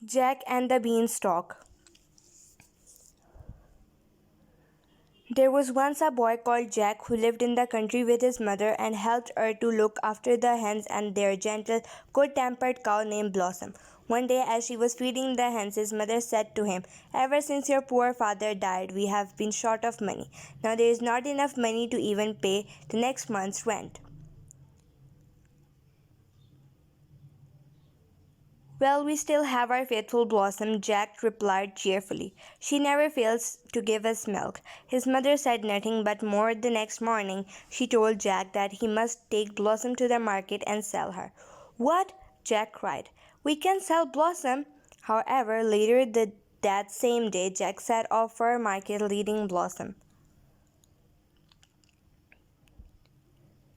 Jack and the Beanstalk. There was once a boy called Jack who lived in the country with his mother and helped her to look after the hens and their gentle, good tempered cow named Blossom. One day, as she was feeding the hens, his mother said to him, "Ever since your poor father died, we have been short of money. Now there is not enough money to even pay the next month's rent." "Well, we still have our faithful Blossom," Jack replied cheerfully. "She never fails to give us milk." His mother said nothing but more. The next morning she told Jack that he must take Blossom to the market and sell her. "What?" Jack cried. "We can sell Blossom." However, that same day, Jack set off for a market leading Blossom.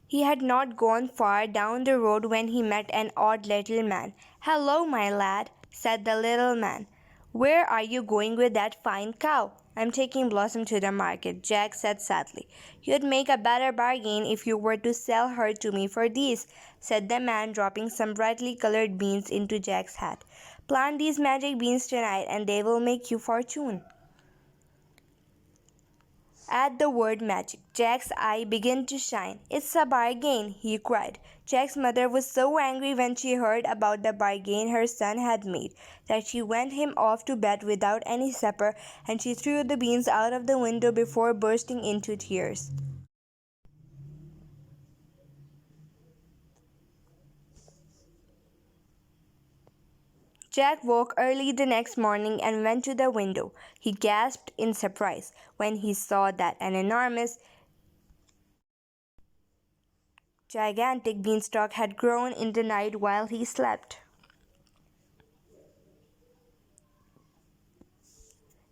He had not gone far down the road when he met an odd little man. "Hello, my lad," said the little man. "Where are you going with that fine cow?" "I'm taking Blossom to the market," Jack said sadly. "You'd make a better bargain if you were to sell her to me for these," said the man, dropping some brightly colored beans into Jack's hat. "Plant these magic beans tonight and they will make you fortune." At the word magic, Jack's eye began to shine. "It's a bargain!" he cried. Jack's mother was so angry when she heard about the bargain her son had made that she went him off to bed without any supper, and she threw the beans out of the window before bursting into tears. Jack woke early the next morning and went to the window. He gasped in surprise when he saw that an enormous, gigantic beanstalk had grown in the night while he slept.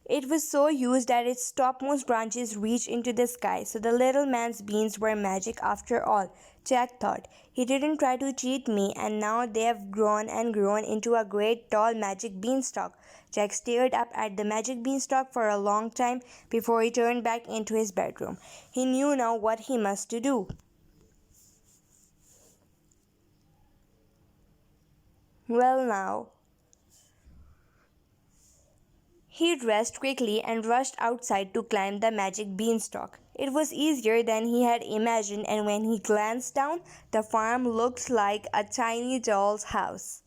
It was so huge that its topmost branches reached into the sky, so the little man's beans were magic after all, Jack thought. He didn't try to cheat me, and now they have grown and grown into a great tall magic beanstalk. Jack stared up at the magic beanstalk for a long time before he turned back into his bedroom. He knew now what he must do. Well, now, he dressed quickly and rushed outside to climb the magic beanstalk. It was easier than he had imagined, and when he glanced down, the farm looked like a tiny doll's house.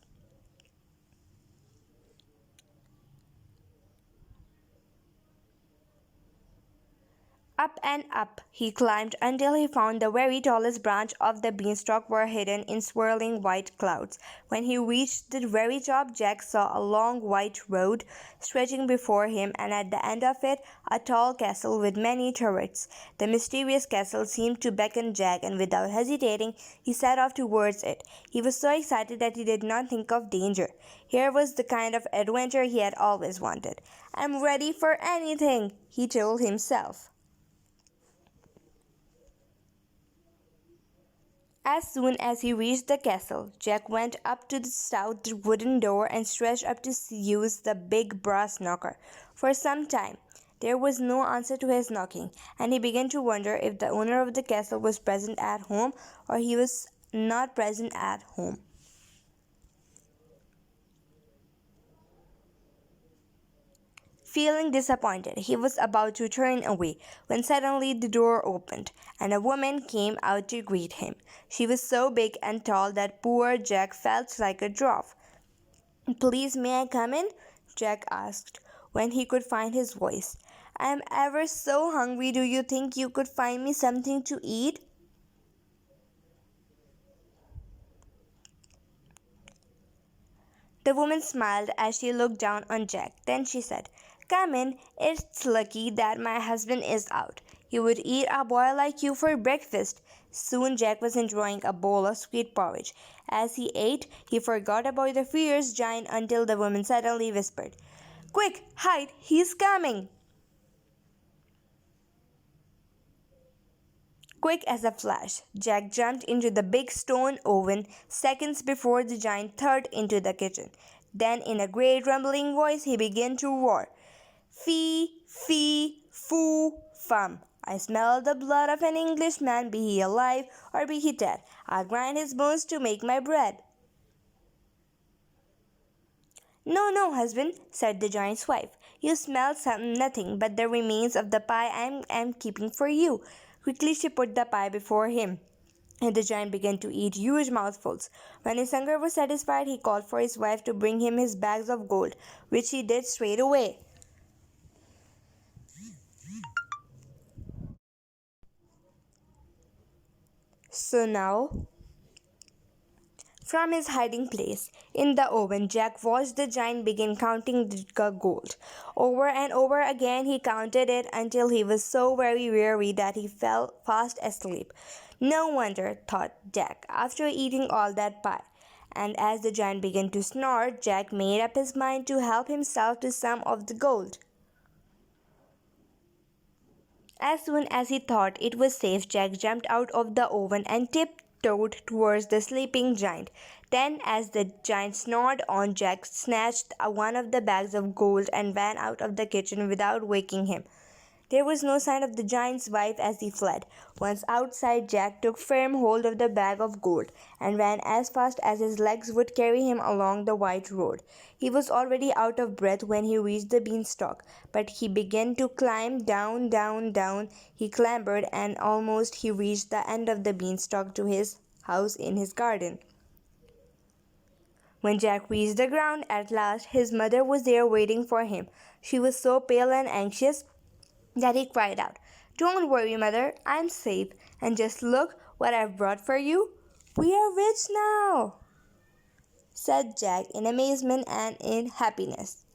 Up and up he climbed until he found the very tallest branch of the beanstalk were hidden in swirling white clouds. When he reached the very top, Jack saw a long white road stretching before him, and at the end of it a tall castle with many turrets. The mysterious castle seemed to beckon Jack, and without hesitating he set off towards it. He was so excited that he did not think of danger. Here was the kind of adventure he had always wanted. "I'm ready for anything," he told himself. As soon as he reached the castle, Jack went up to the stout wooden door and stretched up to use the big brass knocker. For some time there was no answer to his knocking, and he began to wonder if the owner of the castle was present at home or he was not present at home. Feeling disappointed, he was about to turn away when suddenly the door opened and a woman came out to greet him. She was so big and tall that poor Jack felt like a dwarf. "Please, may I come in?" Jack asked when he could find his voice. "I am ever so hungry. Do you think you could find me something to eat?" The woman smiled as she looked down on Jack. Then she said, "Come in. It's lucky that my husband is out. He would eat a boy like you for breakfast." Soon Jack was enjoying a bowl of sweet porridge. As he ate, he forgot about the fierce giant until the woman suddenly whispered, "Quick, hide, he's coming!" Quick as a flash, Jack jumped into the big stone oven seconds before the giant third into the kitchen. Then, in a great rumbling voice, he began to roar, "Fee, fee, foo, fum! I smell the blood of an Englishman, be he alive or be he dead. I'll grind his bones to make my bread." No, no, husband, said the giant's wife. You smell nothing but the remains of the pie I am keeping for you. Quickly she put the pie before him, and the giant began to eat huge mouthfuls. When his hunger was satisfied, he called for his wife to bring him his bags of gold, which he did straight away. So now, from his hiding place in the oven, Jack watched the giant begin counting the gold. Over and over again he counted it until he was so very weary that he fell fast asleep. No wonder, thought Jack, after eating all that pie. And as the giant began to snore, Jack made up his mind to help himself to some of the gold. As soon as he thought it was safe, Jack jumped out of the oven and tiptoed towards the sleeping giant. Then, as the giant snored on, Jack snatched one of the bags of gold and ran out of the kitchen without waking him. There was no sign of the giant's wife as he fled. Once outside, Jack took firm hold of the bag of gold and ran as fast as his legs would carry him along the white road. He was already out of breath when he reached the beanstalk, but he began to climb down, down, down. He clambered, and almost he reached the end of the beanstalk to his house in his garden. When Jack reached the ground at last, his mother was there waiting for him. She was so pale and anxious that he cried out, "Don't worry, mother, I'm safe. And just look what I've brought for you. We are rich now," said Jack in amazement and in happiness.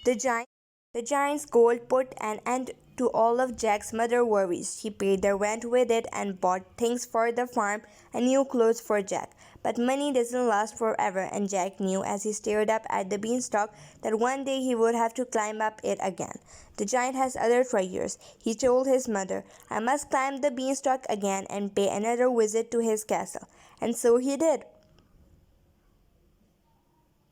The giant The giant's gold put an end to all of Jack's mother's worries. She paid the rent with it and bought things for the farm and new clothes for Jack. But money doesn't last forever, and Jack knew as he stared up at the beanstalk that one day he would have to climb up it again. The giant has other treasures. He told his mother, "I must climb the beanstalk again and pay another visit to his castle." And so he did.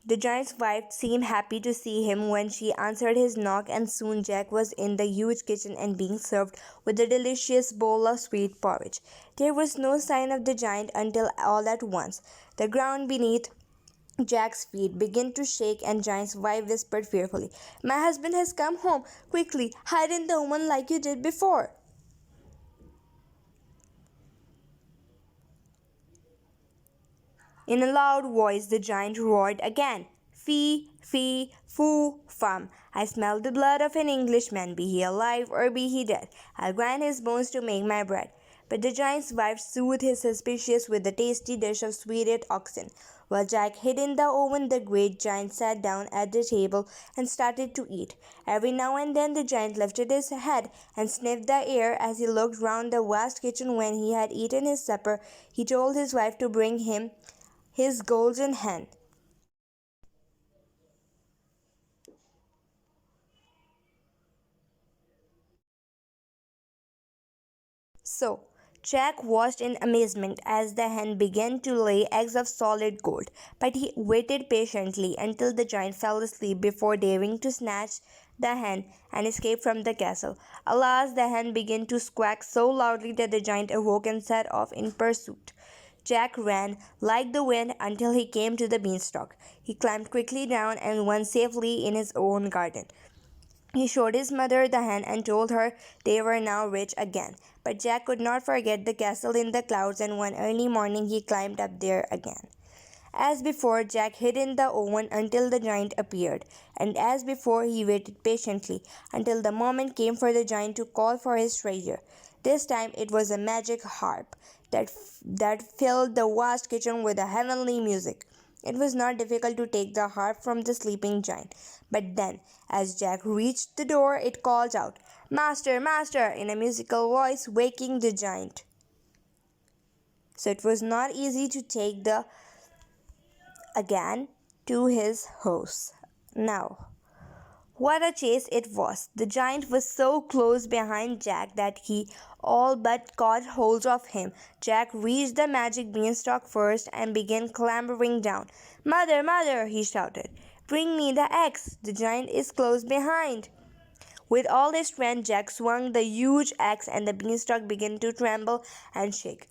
The giant's wife seemed happy to see him when she answered his knock, and soon Jack was in the huge kitchen and being served with a delicious bowl of sweet porridge. There was no sign of the giant until all at once the ground beneath Jack's feet began to shake, and Giant's wife whispered fearfully, "My husband has come home. Quickly, hide in the oven like you did before." In a loud voice the giant roared again, "Fee, fee, foo, fum! I smell the blood of an Englishman, be he alive or be he dead. I'll grind his bones to make my bread." But the giant's wife soothed his suspicions with a tasty dish of sweetened oxen. While Jack hid in the oven, the great giant sat down at the table and started to eat. Every now and then the giant lifted his head and sniffed the air as he looked round the vast kitchen. When he had eaten his supper, he told his wife to bring him his golden hen. So Jack watched in amazement as the hen began to lay eggs of solid gold, but he waited patiently until the giant fell asleep before daring to snatch the hen and escape from the castle. Alas, the hen began to squawk so loudly that the giant awoke and set off in pursuit. Jack ran like the wind until he came to the beanstalk. He climbed quickly down and went safely in his own garden. He showed his mother the hen and told her they were now rich again. But Jack could not forget the castle in the clouds, and one early morning he climbed up there again. As before, Jack hid in the oven until the giant appeared, and as before, he waited patiently until the moment came for the giant to call for his treasure. This time it was a magic harp that filled the vast kitchen with a heavenly music. It was not difficult to take the harp from the sleeping giant, but then, as Jack reached the door, it called out, "Master, master," in a musical voice, waking the giant. So it was not easy to take the again to his house. Now, what a chase it was! The giant was so close behind Jack that he all but caught hold of him. Jack reached the magic beanstalk first and began clambering down. "Mother, mother!" he shouted. "Bring me the axe! The giant is close behind!" With all his strength, Jack swung the huge axe, and the beanstalk began to tremble and shake.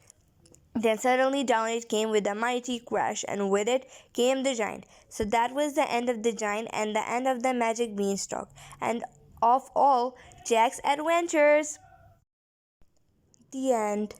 Then suddenly down it came with a mighty crash, and with it came the giant. So that was the end of the giant and the end of the magic beanstalk, and of all Jack's adventures. The end.